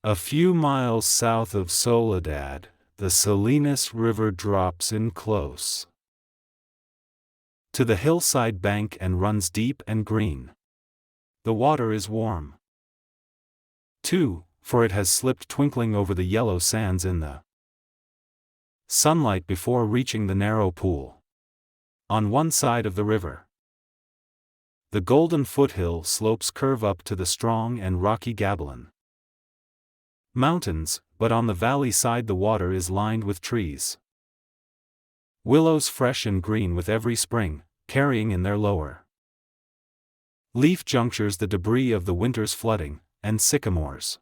A few miles south of Soledad, the Salinas River drops in close to the hillside bank and runs deep and green. The water is warm, too, for it has slipped twinkling over the yellow sands in the sunlight before reaching the narrow pool. On one side of the river, the golden foothill slopes curve up to the strong and rocky Gabilan Mountains, but on the valley side the water is lined with trees. Willows fresh and green with every spring, carrying in their lower leaf junctures the debris of the winter's flooding, and sycamores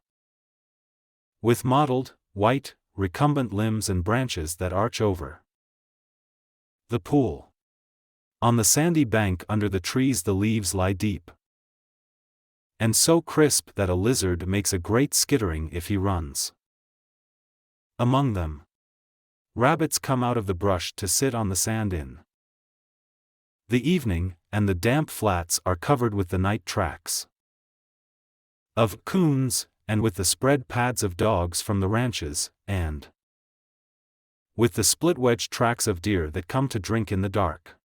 with mottled, white, recumbent limbs and branches that arch over the pool. On the sandy bank under the trees the leaves lie deep, and so crisp that a lizard makes a great skittering if he runs among them. Rabbits come out of the brush to sit on the sand in the evening, and the damp flats are covered with the night tracks of coons, and with the spread pads of dogs from the ranches, and with the split-wedge tracks of deer that come to drink in the dark.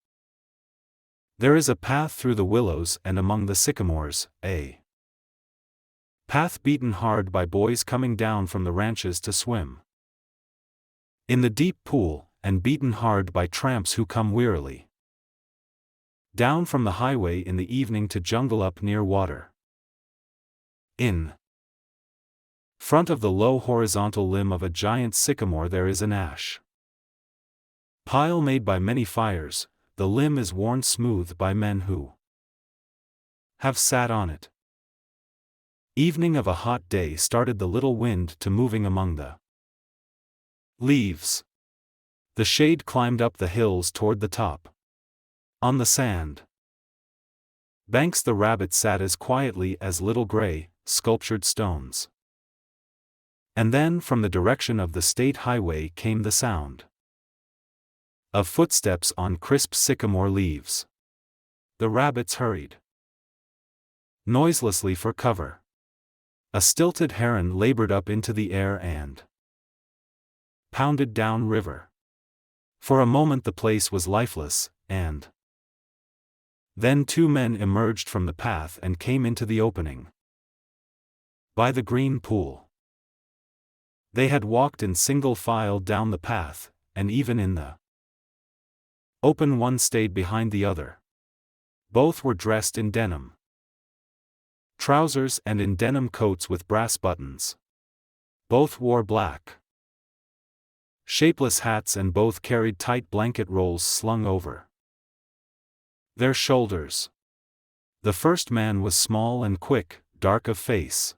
There is a path through the willows and among the sycamores, a path beaten hard by boys coming down from the ranches to swim in the deep pool, and beaten hard by tramps who come wearily down from the highway in the evening to jungle up near water. In front of the low horizontal limb of a giant sycamore there is an ash pile made by many fires. The limb is worn smooth by men who have sat on it. Evening of a hot day started the little wind to moving among the leaves. The shade climbed up the hills toward the top. On the sand banks the rabbits sat as quietly as little gray, sculptured stones. And then from the direction of the state highway came the sound of footsteps on crisp sycamore leaves. The rabbits hurried noiselessly for cover. A stilted heron labored up into the air and pounded down river. For a moment the place was lifeless, and then two men emerged from the path and came into the opening by the green pool. They had walked in single file down the path, and even in the open one stayed behind the other. Both were dressed in denim trousers and in denim coats with brass buttons. Both wore black shapeless hats and both carried tight blanket rolls slung over their shoulders. The first man was small and quick, dark of face,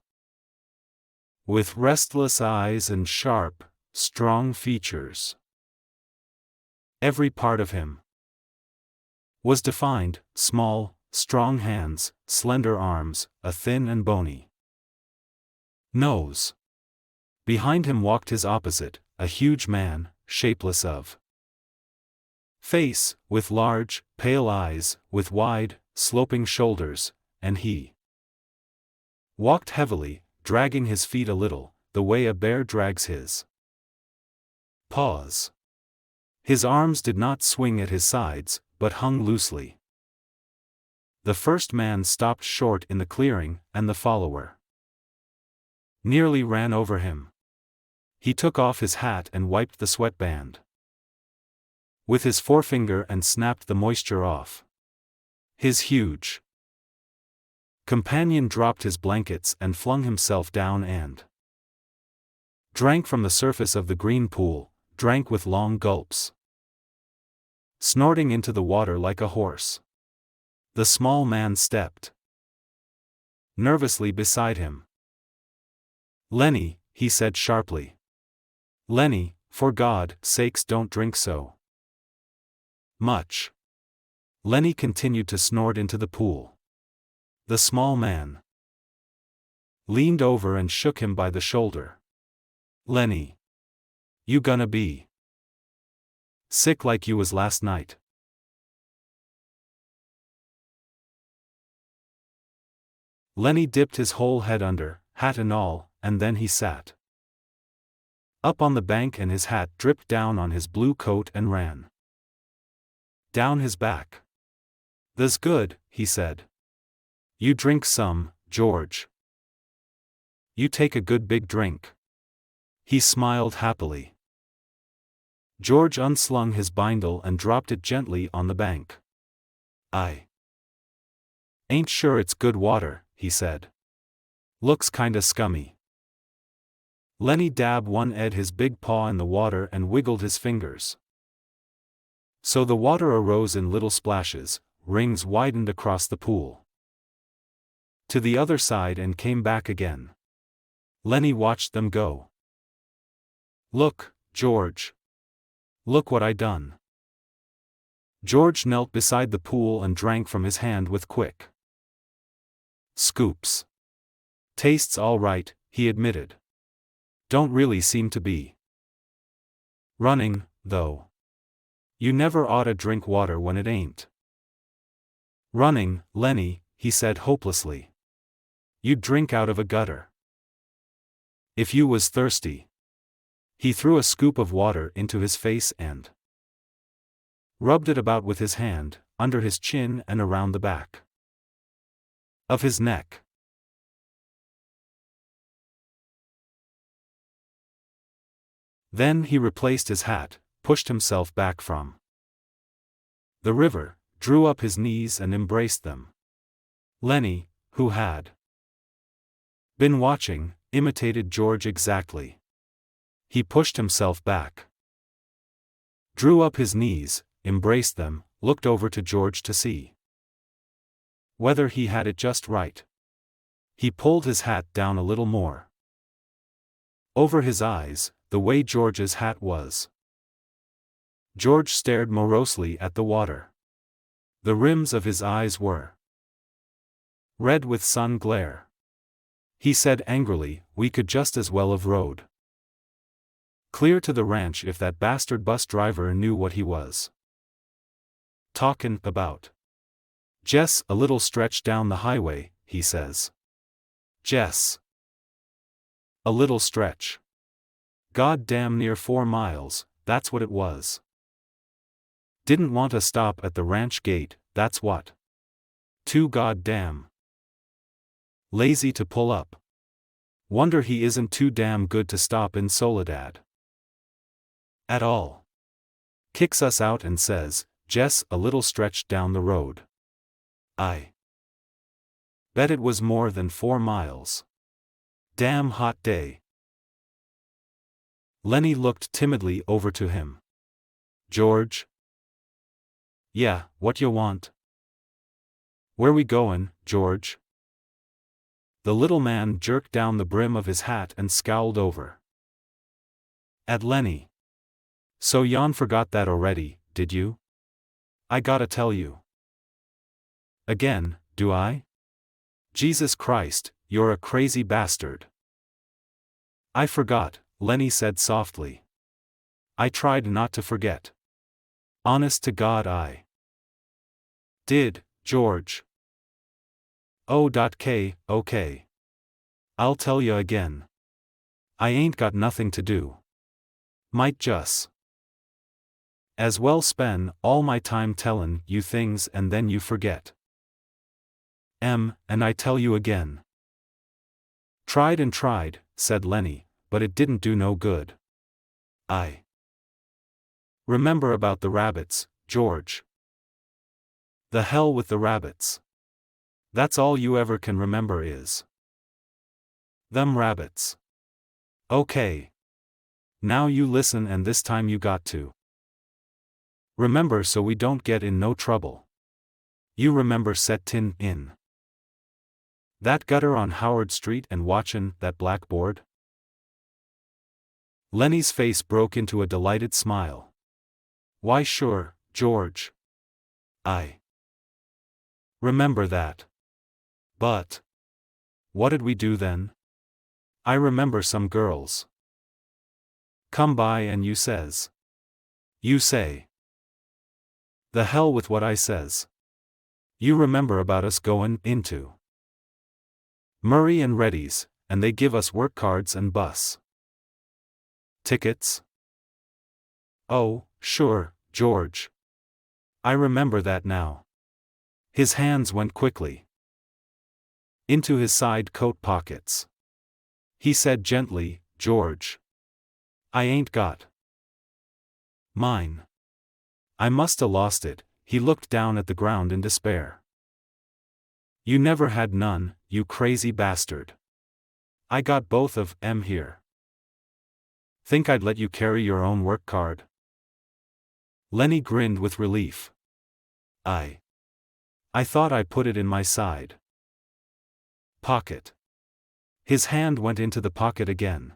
with restless eyes and sharp, strong features. Every part of him was defined: small, strong hands, slender arms, a thin and bony nose. Behind him walked his opposite, a huge man, shapeless of face, with large, pale eyes, with wide, sloping shoulders, and he walked heavily, dragging his feet a little, the way a bear drags his paws. His arms did not swing at his sides, but hung loosely. The first man stopped short in the clearing, and the follower nearly ran over him. He took off his hat and wiped the sweatband with his forefinger and snapped the moisture off. His huge companion dropped his blankets and flung himself down and drank from the surface of the green pool, drank with long gulps, snorting into the water like a horse. The small man stepped nervously beside him. "Lenny," he said sharply. "Lenny, for God's sakes don't drink so much." Lenny continued to snort into the pool. The small man leaned over and shook him by the shoulder. "Lenny, you gonna be sick like you was last night?" Lenny dipped his whole head under, hat and all, and then he sat up on the bank and his hat dripped down on his blue coat and ran down his back. "Tha's good," he said. "You drink some, George. You take a good big drink." He smiled happily. George unslung his bindle and dropped it gently on the bank. "I ain't sure it's good water," he said. "Looks kinda scummy." Lenny dabbed one ed his big paw in the water and wiggled his fingers. So the water arose in little splashes, rings widened across the pool to the other side and came back again. Lenny watched them go. "Look, George. Look what I done." George knelt beside the pool and drank from his hand with quick scoops. "Tastes all right," he admitted. "Don't really seem to be running, though. You never oughta drink water when it ain't running, Lenny," he said hopelessly. "You'd drink out of a gutter if you was thirsty." He threw a scoop of water into his face and rubbed it about with his hand, under his chin and around the back of his neck. Then he replaced his hat, pushed himself back from the river, drew up his knees and embraced them. Lenny, who had been watching, imitated George exactly. He pushed himself back, drew up his knees, embraced them, looked over to George to see whether he had it just right. He pulled his hat down a little more over his eyes, the way George's hat was. George stared morosely at the water. The rims of his eyes were red with sun glare. He said angrily, "We could just as well have rode clear to the ranch if that bastard bus driver knew what he was talkin' about. Jess, a little stretch down the highway," he says. Jess. A little stretch. God damn near 4 miles, that's what it was. Didn't want to stop at the ranch gate, that's what. Too goddamn lazy to pull up. Wonder he isn't too damn good to stop in Soledad at all. Kicks us out and says, "Jess, a little stretch down the road." I bet it was more than 4 miles. Damn hot day. Lenny looked timidly over to him. "George?" "Yeah, what you want?" "Where we goin', George?" The little man jerked down the brim of his hat and scowled over at Lenny. "So yon forgot that already, did you? I gotta tell you. Again, do I? Jesus Christ, you're a crazy bastard." "I forgot," Lenny said softly. "I tried not to forget. Honest to God I did, George." Okay. I'll tell you again. I ain't got nothing to do. Might just as well spend all my time tellin' you things and then you forget. And I tell you again. Tried and tried, said Lenny, but it didn't do no good. I remember about the rabbits, George. The hell with the rabbits. That's all you ever can remember is them rabbits. Okay. Now you listen, and this time you got to remember so we don't get in no trouble. You remember settin' in that gutter on Howard Street and watchin' that blackboard? Lenny's face broke into a delighted smile. Why sure, George. I remember that. But what did we do then? I remember some girls come by and you say, the hell with what I says. You remember about us goin' into Murray and Reddy's, and they give us work cards and bus tickets. Oh, sure, George. I remember that now. His hands went quickly into his side coat pockets. He said gently, George, I ain't got mine. I musta lost it. He looked down at the ground in despair. You never had none, you crazy bastard. I got both of 'em here. Think I'd let you carry your own work card? Lenny grinned with relief. I thought I put it in my side pocket. His hand went into the pocket again.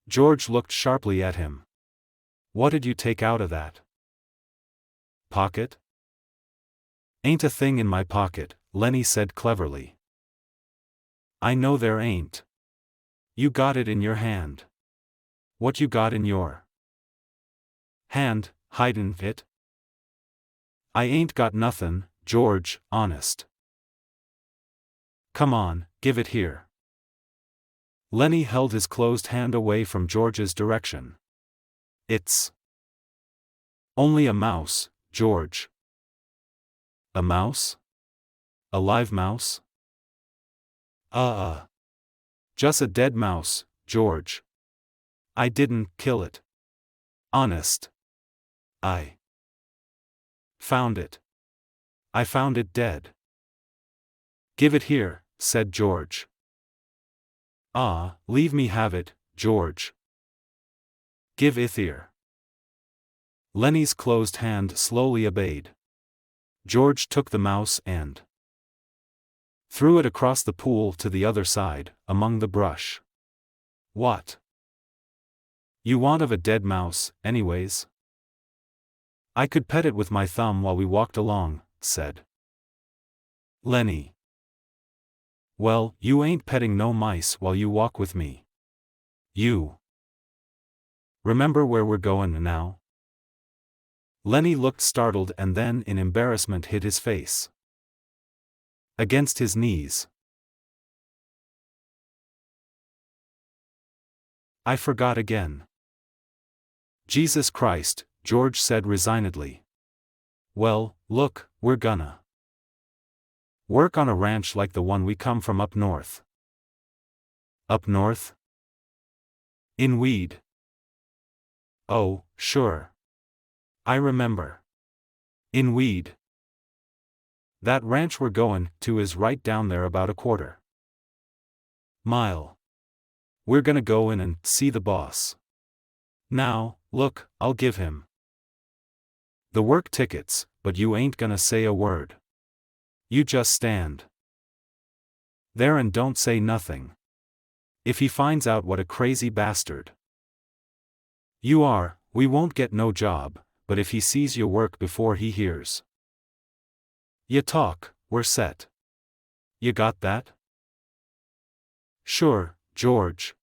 George looked sharply at him. What did you take out of that pocket? Ain't a thing in my pocket, Lenny said cleverly. I know there ain't. You got it in your hand. What you got in your hand, hidin' it? I ain't got nothin', George, honest. Come on, give it here. Lenny held his closed hand away from George's direction. It's only a mouse, George. A mouse? A live mouse? Just a dead mouse, George. I didn't kill it. Honest. I found it. I found it dead. Give it here, said George. Leave me have it, George. Give it here. Lenny's closed hand slowly obeyed. George took the mouse and threw it across the pool to the other side, among the brush. What you want of a dead mouse, anyways? I could pet it with my thumb while we walked along, said Lenny. Well, you ain't petting no mice while you walk with me. You remember where we're goin' now? Lenny looked startled and then in embarrassment hid his face against his knees. I forgot again. Jesus Christ, George said resignedly. Well, look, we're gonna work on a ranch like the one we come from up north. Up north? In Weed. Oh, sure. I remember. In Weed. That ranch we're goin' to is right down there about a quarter-mile. We're gonna go in and see the boss. Now, look, I'll give him the work tickets, but you ain't gonna say a word. You just stand there and don't say nothing. If he finds out what a crazy bastard you are, we won't get no job, but if he sees your work before he hears you talk, we're set. You got that? Sure, George.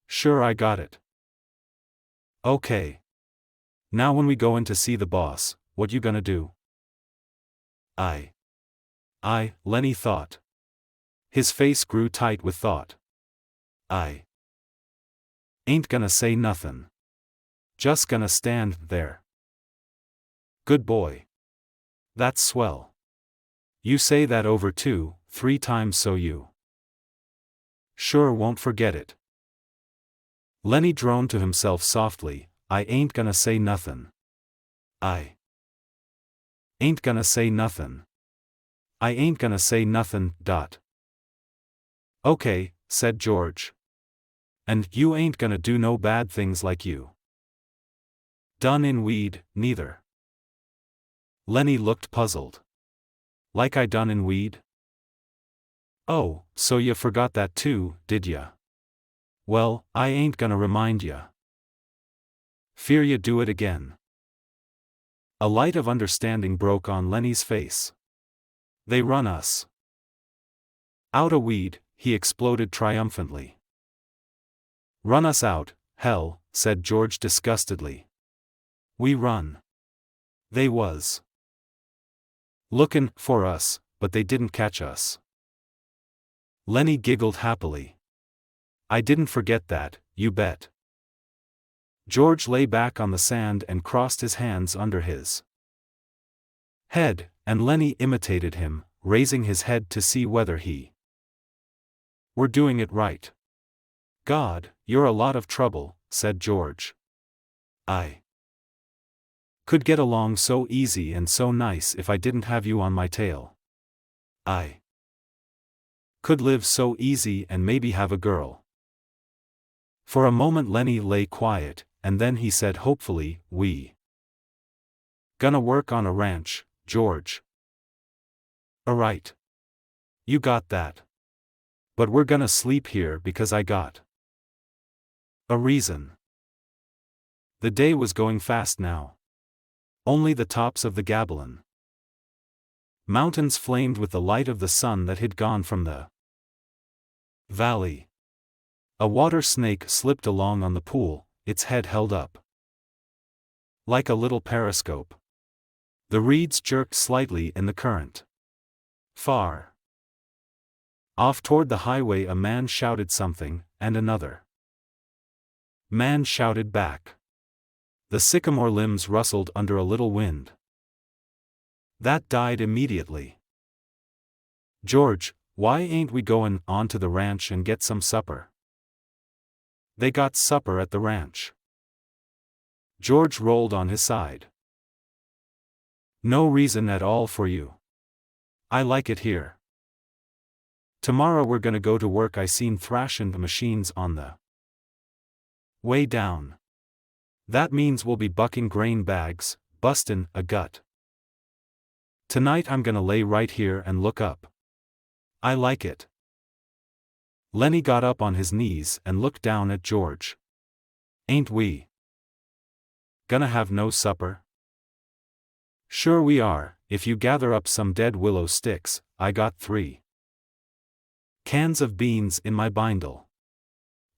Sure I got it. Okay. Now when we go in to see the boss, what you gonna do? Lenny thought. His face grew tight with thought. I ain't gonna say nothin'. Just gonna stand there. Good boy. That's swell. You say that over 2-3 times so you sure won't forget it. Lenny droned to himself softly, I ain't gonna say nothin'. I ain't gonna say nothin'. I ain't gonna say nothin'. Okay, said George. And you ain't gonna do no bad things like you done in Weed, neither. Lenny looked puzzled. Like I done in Weed? Oh, so you forgot that too, did ya? Well, I ain't gonna remind ya. Fear you do it again. A light of understanding broke on Lenny's face. They run us out a Weed, he exploded triumphantly. Run us out, hell, said George disgustedly. We run. They was lookin' for us, but they didn't catch us. Lenny giggled happily. I didn't forget that, you bet. George lay back on the sand and crossed his hands under his head, and Lenny imitated him, raising his head to see whether he were doing it right. God, you're a lot of trouble, said George. I could get along so easy and so nice if I didn't have you on my tail. I could live so easy and maybe have a girl. For a moment Lenny lay quiet, and then he said hopefully, we gonna work on a ranch, George. Alright. You got that. But we're gonna sleep here because I got a reason. The day was going fast now. Only the tops of the Gabilan mountains flamed with the light of the sun that had gone from the valley. A water snake slipped along on the pool, its head held up like a little periscope. The reeds jerked slightly in the current. Far off toward the highway a man shouted something, and another man shouted back. The sycamore limbs rustled under a little wind. That died immediately. George, why ain't we goin' on to the ranch and get some supper? They got supper at the ranch. George rolled on his side. No reason at all for you. I like it here. Tomorrow we're gonna go to work. I seen thrashin' machines on the way down. That means we'll be bucking grain bags, bustin' a gut. Tonight I'm gonna lay right here and look up. I like it. Lenny got up on his knees and looked down at George. Ain't we gonna have no supper? Sure we are, if you gather up some dead willow sticks. I got 3 cans of beans in my bindle.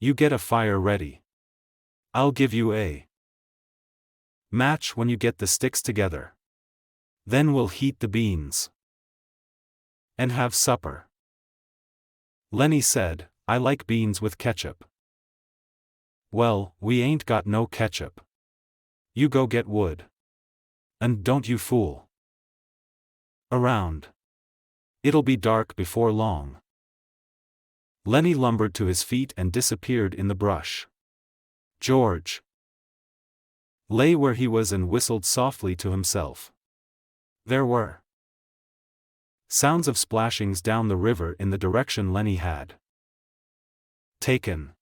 You get a fire ready. I'll give you a match when you get the sticks together. Then we'll heat the beans and have supper. Lenny said, I like beans with ketchup. Well, we ain't got no ketchup. You go get wood. And don't you fool around. It'll be dark before long. Lenny lumbered to his feet and disappeared in the brush. George lay where he was and whistled softly to himself. There were sounds of splashings down the river in the direction Lenny had taken.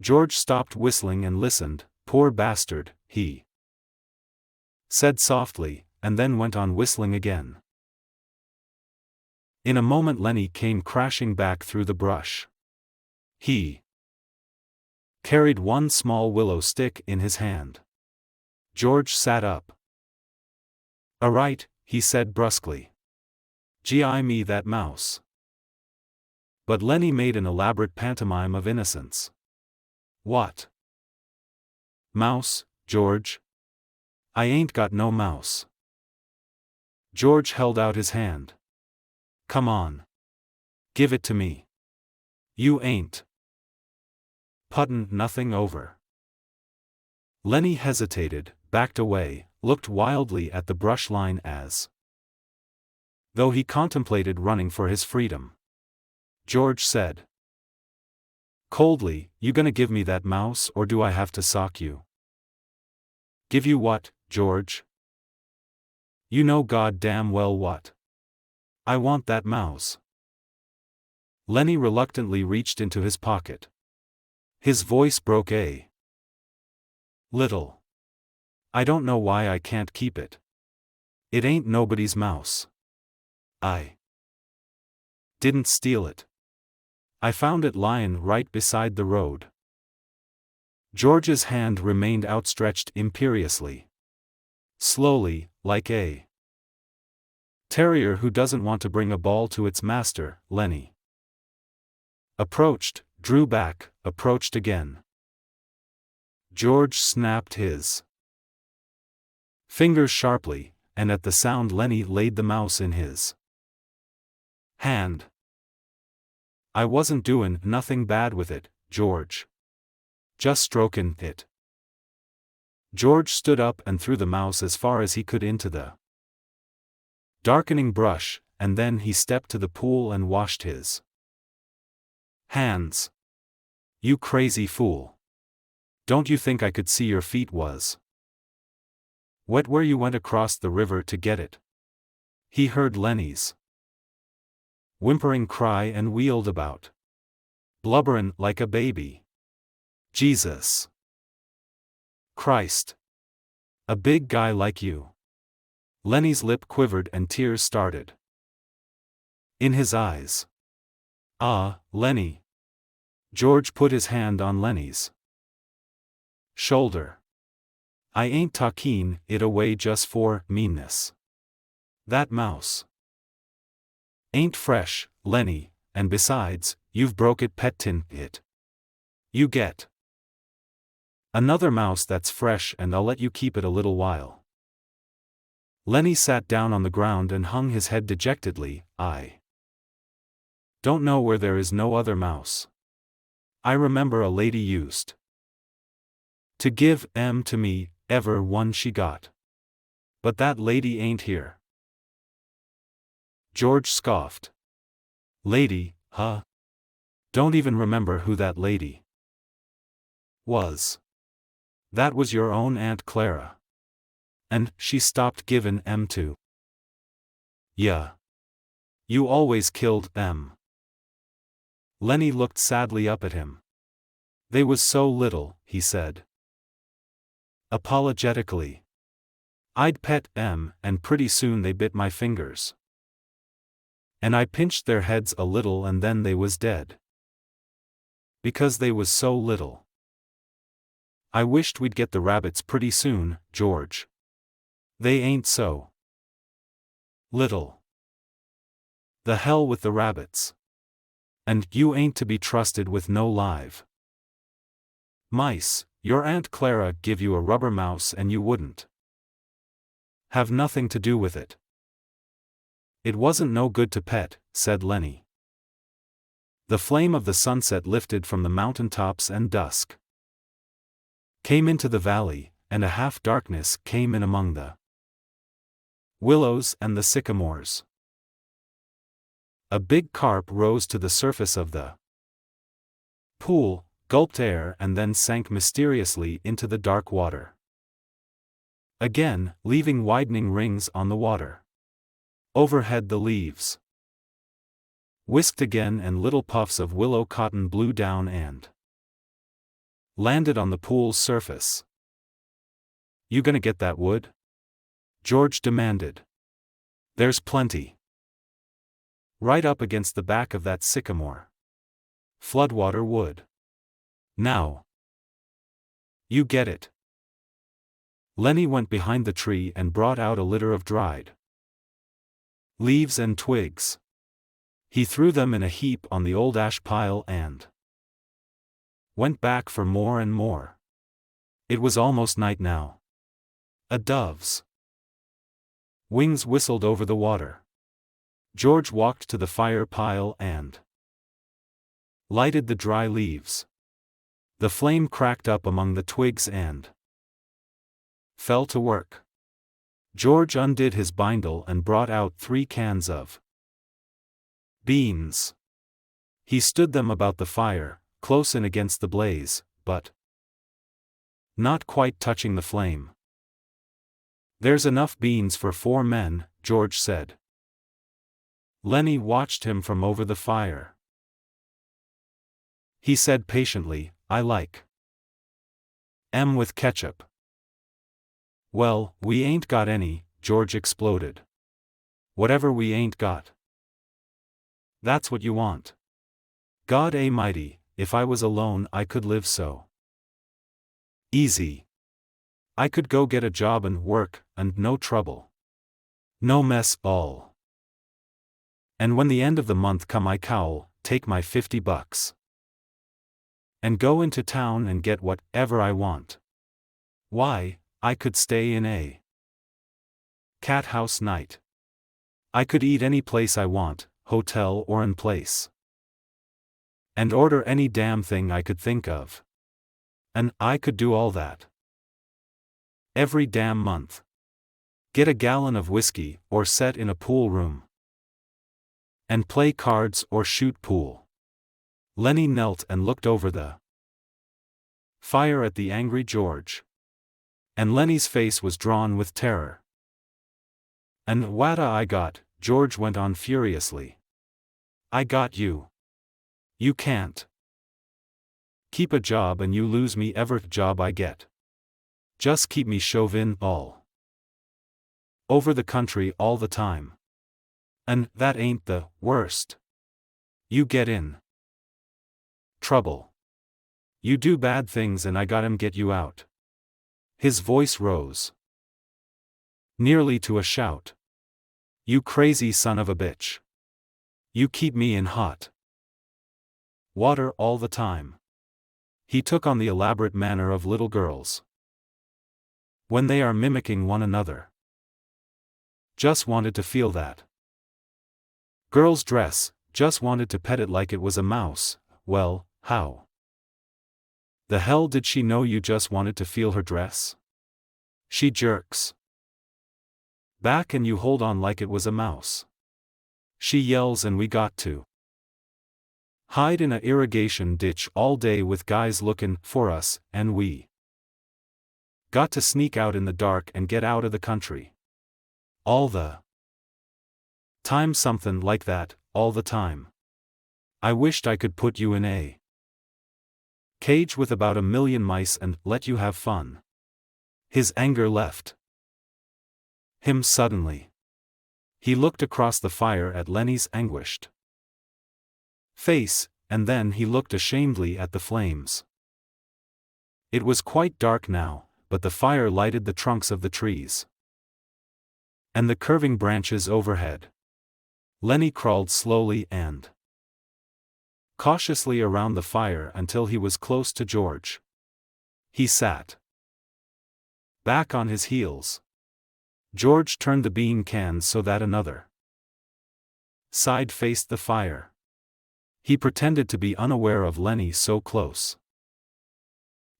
George stopped whistling and listened. Poor bastard, he said softly, and then went on whistling again. In a moment Lenny came crashing back through the brush. He carried one small willow stick in his hand. George sat up. "All right," he said brusquely. "Gee, me that mouse." But Lenny made an elaborate pantomime of innocence. "What mouse, George? I ain't got no mouse." George held out his hand. "Come on. Give it to me. You ain't puttin' nothing over." Lenny hesitated, backed away, looked wildly at the brush line as though he contemplated running for his freedom. George said coldly, "You gonna give me that mouse or do I have to sock you?" "Give you what, George?" "You know goddamn well what. I want that mouse." Lenny reluctantly reached into his pocket. His voice broke a little. "I don't know why I can't keep it. It ain't nobody's mouse. I didn't steal it. I found it lying right beside the road." George's hand remained outstretched imperiously. Slowly, like a terrier who doesn't want to bring a ball to its master, Lenny approached, drew back, approached again. George snapped his fingers sharply, and at the sound Lenny laid the mouse in his hand. I wasn't doin' nothing bad with it, George. Just strokin' it. George stood up and threw the mouse as far as he could into the darkening brush, and then he stepped to the pool and washed his hands. You crazy fool. Don't you think I could see your feet was wet where you went across the river to get it? He heard Lenny's whimpering cry and wheeled about, blubberin' like a baby. Jesus Christ. A big guy like you. Lenny's lip quivered and tears started in his eyes. Ah, Lenny. George put his hand on Lenny's shoulder. I ain't talkin' it away just for meanness. That mouse ain't fresh, Lenny, and besides, you've broke it pettin' it. You get another mouse that's fresh and I'll let you keep it a little while. Lenny sat down on the ground and hung his head dejectedly. I don't know where there is no other mouse. I remember a lady used to give 'em to me, ever one she got. But that lady ain't here. George scoffed. Lady, huh? Don't even remember who that lady was. That was your own Aunt Clara. And she stopped givin' 'em to. Yeah. You always killed 'em. Lenny looked sadly up at him. They was so little, he said apologetically. I'd pet 'em, and pretty soon they bit my fingers. And I pinched their heads a little and then they was dead. Because they was so little. I wished we'd get the rabbits pretty soon, George. They ain't so little. The hell with the rabbits. And you ain't to be trusted with no live mice. Your Aunt Clara give you a rubber mouse and you wouldn't have nothing to do with it. It wasn't no good to pet, said Lenny. The flame of the sunset lifted from the mountain tops and dusk came into the valley, and a half-darkness came in among the willows and the sycamores. A big carp rose to the surface of the pool, gulped air and then sank mysteriously into the dark water. Again, leaving widening rings on the water. Overhead the leaves whisked again and little puffs of willow cotton blew down and landed on the pool's surface. You gonna get that wood? George demanded. There's plenty. Right up against the back of that sycamore. Floodwater wood. Now. You get it. Lenny went behind the tree and brought out a litter of dried leaves and twigs. He threw them in a heap on the old ash pile and went back for more and more. It was almost night now. A dove's wings whistled over the water. George walked to the fire pile and lighted the dry leaves. The flame cracked up among the twigs and fell to work. George undid his bindle and brought out 3 cans of beans. He stood them about the fire, close in against the blaze, but not quite touching the flame. There's enough beans for 4 men, George said. Lenny watched him from over the fire. He said patiently, I like 'em with ketchup. Well, we ain't got any, George exploded. Whatever we ain't got. That's what you want. God a'mighty, if I was alone I could live so easy. I could go get a job and work, and no trouble. No mess, all. And when the end of the month come I cowl, take my $50. And go into town and get whatever I want. Why, I could stay in a cat house night. I could eat any place I want, hotel or in place. And order any damn thing I could think of. And I could do all that. Every damn month. Get a gallon of whiskey, or set in a pool room. And play cards or shoot pool. Lenny knelt and looked over the fire at the angry George. And Lenny's face was drawn with terror. And whatta I got, George went on furiously. I got you. You can't keep a job and you lose me every job I get. Just keep me shovin' all over the country all the time. And that ain't the worst. You get in trouble. You do bad things and I gotta get you out. His voice rose nearly to a shout. You crazy son of a bitch. You keep me in hot water all the time. He took on the elaborate manner of little girls when they are mimicking one another. Just wanted to feel that girl's dress, just wanted to pet it like it was a mouse. Well, how the hell did she know you just wanted to feel her dress? She jerks back and you hold on like it was a mouse. She yells and we got to hide in a irrigation ditch all day with guys looking for us, and we got to sneak out in the dark and get out of the country. All the time, something like that, all the time. I wished I could put you in a cage with about 1,000,000 mice and let you have fun. His anger left him suddenly. He looked across the fire at Lenny's anguished face, and then he looked ashamedly at the flames. It was quite dark now, but the fire lighted the trunks of the trees and the curving branches overhead. Lenny crawled slowly and cautiously around the fire until he was close to George. He sat back on his heels. George turned the bean can so that another side faced the fire. He pretended to be unaware of Lenny so close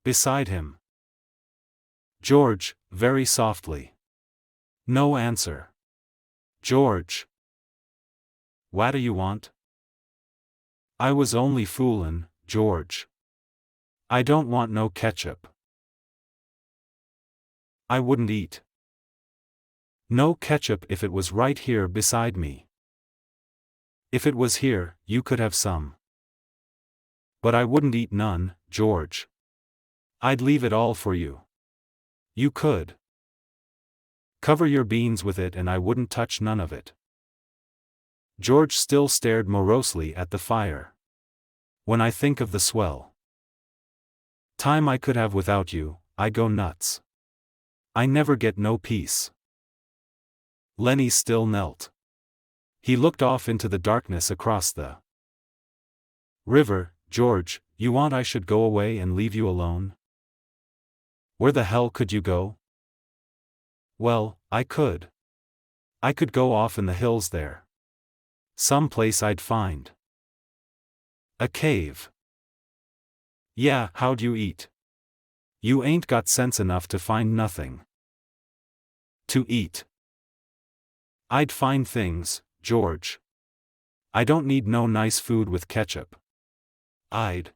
beside him. George, very softly. No answer. George. What do you want? I was only foolin', George. I don't want no ketchup. I wouldn't eat no ketchup if it was right here beside me. If it was here, you could have some. But I wouldn't eat none, George. I'd leave it all for you. You could cover your beans with it and I wouldn't touch none of it. George still stared morosely at the fire. When I think of the swell time I could have without you, I go nuts. I never get no peace. Lenny still knelt. He looked off into the darkness across the river. George, you want I should go away and leave you alone? Where the hell could you go? Well, I could. I could go off in the hills there. Some place I'd find a cave. Yeah, how'd you eat? You ain't got sense enough to find nothing to eat. I'd find things, George. I don't need no nice food with ketchup. I'd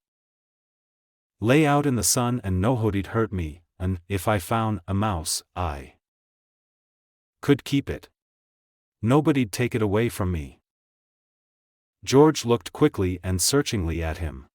lay out in the sun and nobody'd hurt me, and if I found a mouse, I could keep it. Nobody'd take it away from me. George looked quickly and searchingly at him.